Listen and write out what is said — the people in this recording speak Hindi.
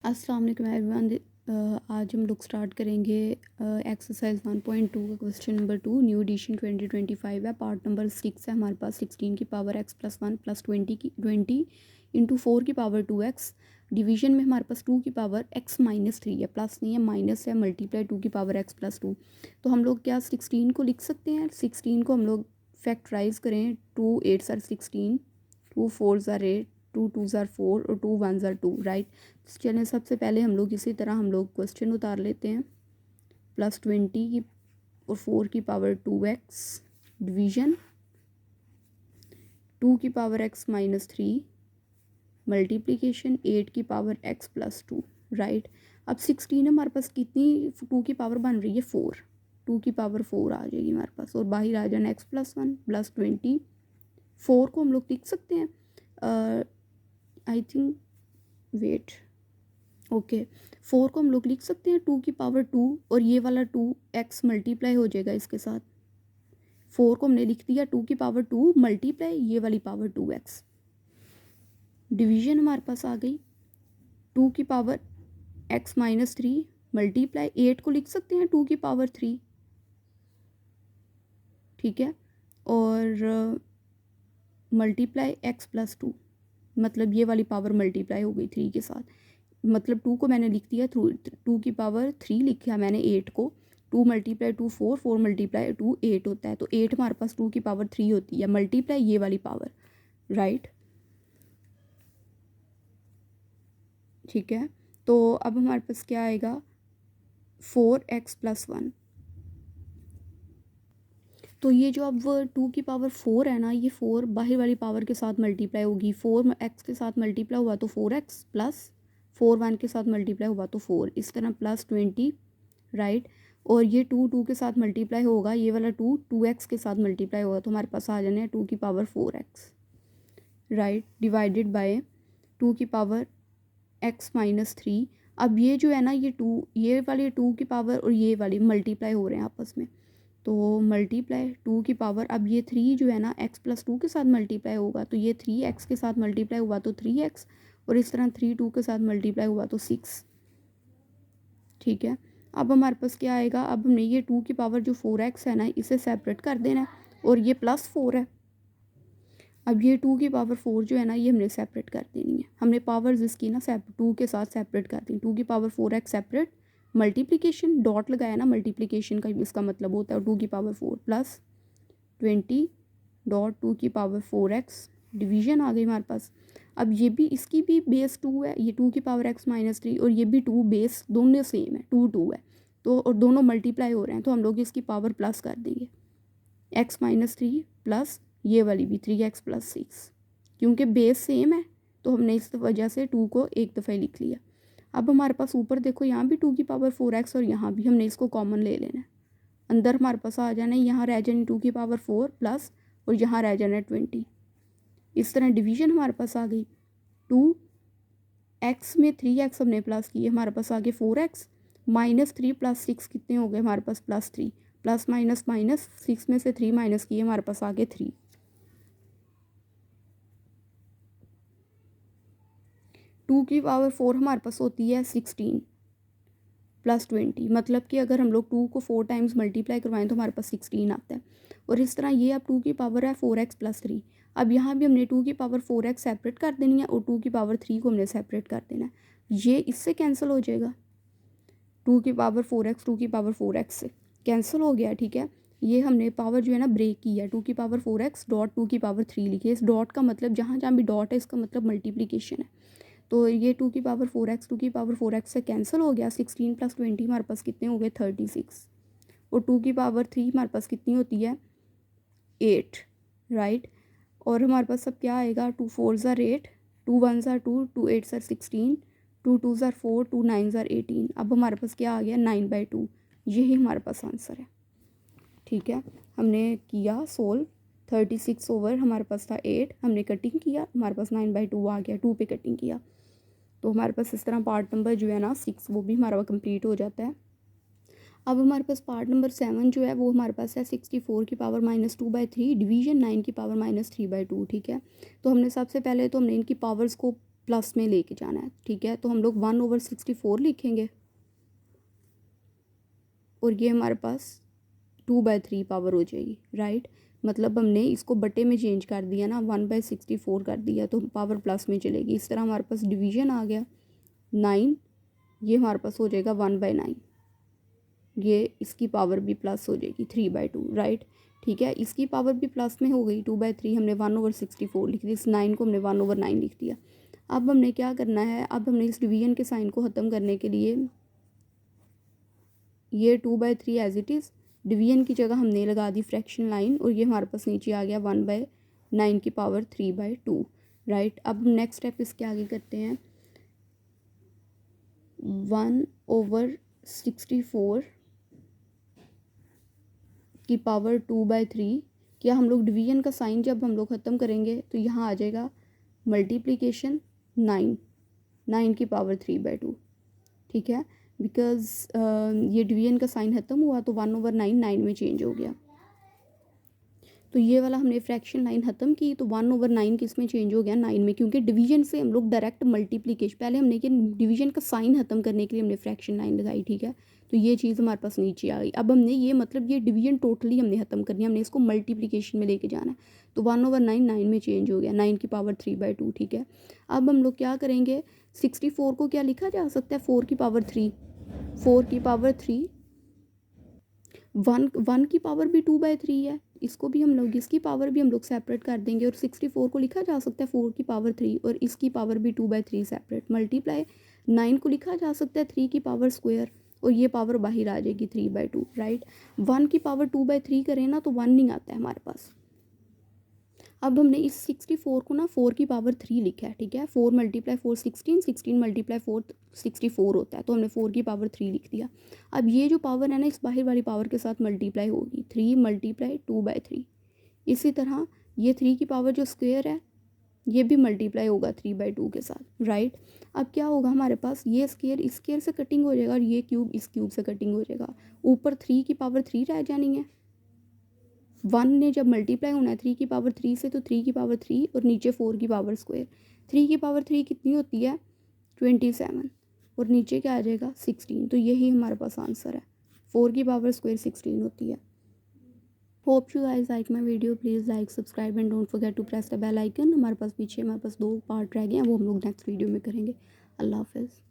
अस्सलाम वालेकुम एवरीवन। आज हम लोग स्टार्ट करेंगे एक्सरसाइज 1.2 का क्वेश्चन नंबर 2। न्यू एडिशन 2025 है। पार्ट नंबर 6 है हमारे पास। 16 की power x plus 1 plus 20 into 4 की पावर 2x। डिवीजन में हमारे पास 2 की पावर x माइनस 3 है, प्लस नहीं है माइनस है, मल्टीप्लाई 2 की पावर x प्लस 2। तो हम लोग क्या 16 को लिख सकते हैं? 16 को हम लोग फैक्टराइज करें। 2 8 आर 16, 2 4 आर 8, 2 2 ज़ार 4 और 2 1 ज़ार 2, राइट। चलें सबसे पहले हम लोग इसी तरह हम लोग क्वेश्चन उतार लेते हैं। प्लस 20 की और 4 की पावर 2x डिवीजन 2 की पावर x माइनस 3 मल्टीप्लिकेशन 8 की पावर x प्लस 2, राइट। अब 16 हमारे पास कितनी 2 की पावर बन रही है 4, 2 की पावर 4 आ जाएगी हमारे पास और बाहर आ जाना x प्लस 1 प्लस 20। 4 को हम लोग लिख सकते हैं आई थिंक वेट ओके 4 को हम लोग लिख सकते हैं 2 की पावर 2 और ये वाला 2x मल्टीप्लाई हो जाएगा इसके साथ। 4 को हमने लिख दिया 2 की पावर 2 मल्टीप्लाई ये वाली पावर 2x। डिवीजन हमारे पास आ गई 2 की पावर x माइनस 3 मल्टीप्लाई 8 को लिख सकते हैं 2 की पावर 3, ठीक है, और मल्टीप्लाई x प्लस 2, मतलब ये वाली पावर मल्टीप्लाई हो गई 3 के साथ। मतलब 2 को मैंने लिख दिया 2 की पावर 3 लिखा मैंने 8 को। 2 मल्टीप्लाई 2 4, 4 मल्टीप्लाई 2 8 होता है, तो 8 हमारे पास 2 की पावर 3 होती है मल्टीप्लाई ये वाली पावर, राइट। ठीक है, तो अब हमारे पास क्या आएगा 4x प्लस 1। तो ये जो अब 2 की पावर 4 है ना, ये 4 बाहर वाली पावर के साथ मल्टीप्लाई होगी। 4x के साथ मल्टीप्लाई हुआ तो 4x प्लस 4 1 के साथ मल्टीप्लाई हुआ तो 4, इस तरह प्लस 20, राइट। और ये 2 के साथ मल्टीप्लाई होगा, ये वाला 2x के साथ मल्टीप्लाई होगा, तो हमारे पास आ जाना है 2 की power 4x, right, divided by 2 की पावर x माइनस 3। अब ये जो है ना ये वाली 2 की पावर और ये वाली मल्टीप्लाई हो रहे हैं आपस में, तो मल्टीप्लाई 2 की पावर, अब ये 3 जो है ना x प्लस 2 के साथ मल्टीप्लाई होगा, तो ये 3x के साथ मल्टीप्लाई हुआ तो 3x, और इस तरह 3 2 के साथ मल्टीप्लाई हुआ तो 6, ठीक है। अब हमारे पास क्या आएगा, अब हमने ये 2 की पावर जो 4x है ना इसे सेपरेट कर देना है, और ये प्लस 4 है। अब ये 2 की पावर 4 जो है ना ये हमने सेपरेट कर देनी है। हमने पावर्स इसकी ना 2 के साथ सेपरेट कर दी। 2 की power 4x separate, multiplication dot लगाया ना, मल्टीप्लिकेशन का इसका मतलब होता है 2 की पावर 4 प्लस 20 डॉट 2 की पावर 4x डिवीजन आ गई हमारे पास। अब ये भी इसकी भी बेस 2 है, ये 2 की पावर x माइनस 3 और ये भी 2 बेस दोनों सेम है, 2 2 है, तो और दोनों मल्टीप्लाई हो रहे हैं, तो हम लोग इसकी पावर प्लस कर देंगे x माइनस 3 प्लस ये वाली भी 3x प्लस 6, क्योंकि बेस सेम है तो हमने इस वजह से 2 को एक दफ़ा ही लिख लिया। अब हमारे पास ऊपर देखो यहाँ भी 2 की पावर 4x और यहाँ भी हमने इसको कॉमन ले लेना है। अंदर हमारे पास आ जाना है, यहाँ रह जाने 2 की पावर 4 प्लस और यहाँ रह जाना है 20। इस तरह डिवीजन हमारे पास आ गई 2x में 3x हमने प्लस किए, हमारे पास आ गए 4x माइनस 3 प्लस 6 कितने हो गए हमारे पास प्लस 3, प्लस माइनस माइनस 6 में से 3 माइनस किए हमारे पास आ गए 3। 2 की पावर 4 हमारे पास होती है 16 प्लस 20, मतलब कि अगर हम लोग 2 को 4 टाइम्स मल्टीप्लाई करवाएं तो हमारे पास 16 आता है। और इस तरह ये अब 2 की पावर है 4x प्लस 3। अब यहाँ भी हमने 2 की पावर 4x सेपरेट कर देनी है और 2 की पावर 3 को हमने सेपरेट कर देना है, ये इससे कैंसिल हो जाएगा। 2 की पावर 4x 2 की पावर 4x से कैंसिल हो गया, ठीक है। ये हमने पावर जो है ना ब्रेक की है, 2 की पावर 4x डॉट 2 की पावर 3 लिखी है। इस डॉट का मतलब जहाँ जहाँ भी डॉट है इसका मतलब मल्टीप्लिकेशन है, तो ये 2 की पावर 4x 2 की पावर 4x से कैंसिल हो गया। 16 प्लस 20 हमारे पास कितने हो गए 36, और 2 की पावर 3 हमारे पास कितनी होती है 8, राइट। और हमारे पास सब क्या आएगा 2 4 ज़ार 8, 2 1 ज़ार 2, 2 8 ज़ार 16, 2 2 ज़ार 4, 2 9 ज़ार 18। अब हमारे पास क्या आ गया 9/2, यही हमारे पास आंसर है, ठीक है। हमने किया सोल्व, 36 ओवर हमारे पास था 8, हमने कटिंग किया, हमारे पास 9/2 आ गया, 2 पे कटिंग किया, तो हमारे पास इस तरह पार्ट नंबर जो है ना 6 वो भी हमारा कंप्लीट हो जाता है। अब हमारे पास पार्ट नंबर 7 जो है वो हमारे पास है 64 की पावर -2/3 डिवीजन 9 की पावर -3/2, ठीक है। तो हमने सबसे पहले तो हमने इनकी पावर्स को प्लस में लेके जाना है, ठीक है। तो हम लोग 1/64 लिखेंगे और ये हमारे पास 2/3 पावर हो जाएगी, राइट। मतलब हमने इसको बटे में चेंज कर दिया ना, 1/64 कर दिया तो पावर प्लस में चलेगी। इस तरह हमारे पास डिवीजन आ गया 9, ये हमारे पास हो जाएगा 1/9, ये इसकी पावर भी प्लस हो जाएगी 3/2, राइट, ठीक है। इसकी पावर भी प्लस में हो गई 2/3, हमने 1/64 लिख दी, इस 9 को हमने 1/9 लिख दिया। अब हमने क्या करना है, अब हमने इस डिवीजन के साइन को ख़त्म करने के लिए ये 2/3 एज इट इज़, डिवीजन की जगह हमने लगा दी फ्रैक्शन लाइन और ये हमारे पास नीचे आ गया 1/9 की पावर 3/2, राइट। अब नेक्स्ट स्टेप इसके आगे करते हैं, 1/64 की पावर 2/3। क्या हम लोग डिवीजन का साइन जब हम लोग ख़त्म करेंगे तो यहाँ आ जाएगा मल्टीप्लिकेशन 9 की पावर 3/2, ठीक है। बिकॉज़ ये डिवीजन का साइन ख़त्म हुआ तो 1/9 9 में चेंज हो गया। तो ये वाला हमने फ्रैक्शन लाइन ख़त्म की तो 1/9 किस में चेंज हो गया, 9 में, क्योंकि डिवीजन से हम लोग डायरेक्ट मल्टीप्लिकेशन, पहले हमने कि डिवीजन का साइन ख़त्म करने के लिए हमने फ्रैक्शन लाइन लगाई, ठीक है। तो ये चीज़ हमारे पास नीचे आ गई। अब हमने ये मतलब ये डिवीजन टोटली हमने ख़त्म करनी है, हमने इसको मल्टीप्लिकेशन में लेके जाना है। तो 1/9 9 में चेंज हो गया, 9 की पावर 3/2, ठीक है। अब हम लोग क्या करेंगे, 64 को क्या लिखा जा सकता है, 4 की पावर 3, 4 की पावर 3, 1 की पावर भी 2/3 है, इसको भी हम लोग, इसकी पावर भी हम लोग सेपरेट कर देंगे और 64 को लिखा जा सकता है 4 की पावर 3 और इसकी पावर भी 2/3 सेपरेट, मल्टीप्लाई 9 को लिखा जा सकता है 3 की पावर स्क्वायर और ये पावर बाहर आ जाएगी 3/2, राइट। 1 की पावर 2/3 करें ना तो 1 नहीं आता है हमारे पास। अब हमने इस 64 को ना 4 की पावर 3 लिखा है, ठीक है। 4 × 4 16, 16 × 4 64 होता है, तो हमने 4 की पावर 3 लिख दिया। अब ये जो पावर है ना इस बाहर वाली पावर के साथ मल्टीप्लाई होगी, 3 × 2/3। इसी तरह ये 3 की पावर जो स्क्वायर है ये भी मल्टीप्लाई होगा 3/2 के साथ, राइट। अब क्या होगा हमारे पास, ये स्क्वायर इस स्क्वायर से कटिंग हो जाएगा और ये क्यूब इस क्यूब से कटिंग हो जाएगा, ऊपर 3 की पावर 3 रह जानी है। 1 ने जब मल्टीप्लाई होना है 3 की पावर 3 से तो 3 की पावर 3 और नीचे 4 की पावर स्क्वायर, 3 की पावर 3 कितनी होती है 27 और नीचे क्या आ जाएगा 16, तो यही हमारे पास आंसर है, 4 की पावर स्क्वायर 16 होती है। Hope you guys like my video, please like subscribe and don't forget to press the bell icon. हमारे पास 2 पार्ट रह गए हैं, वो हम लोग नेक्स्ट वीडियो में करेंगे। अल्लाह हाफिज़।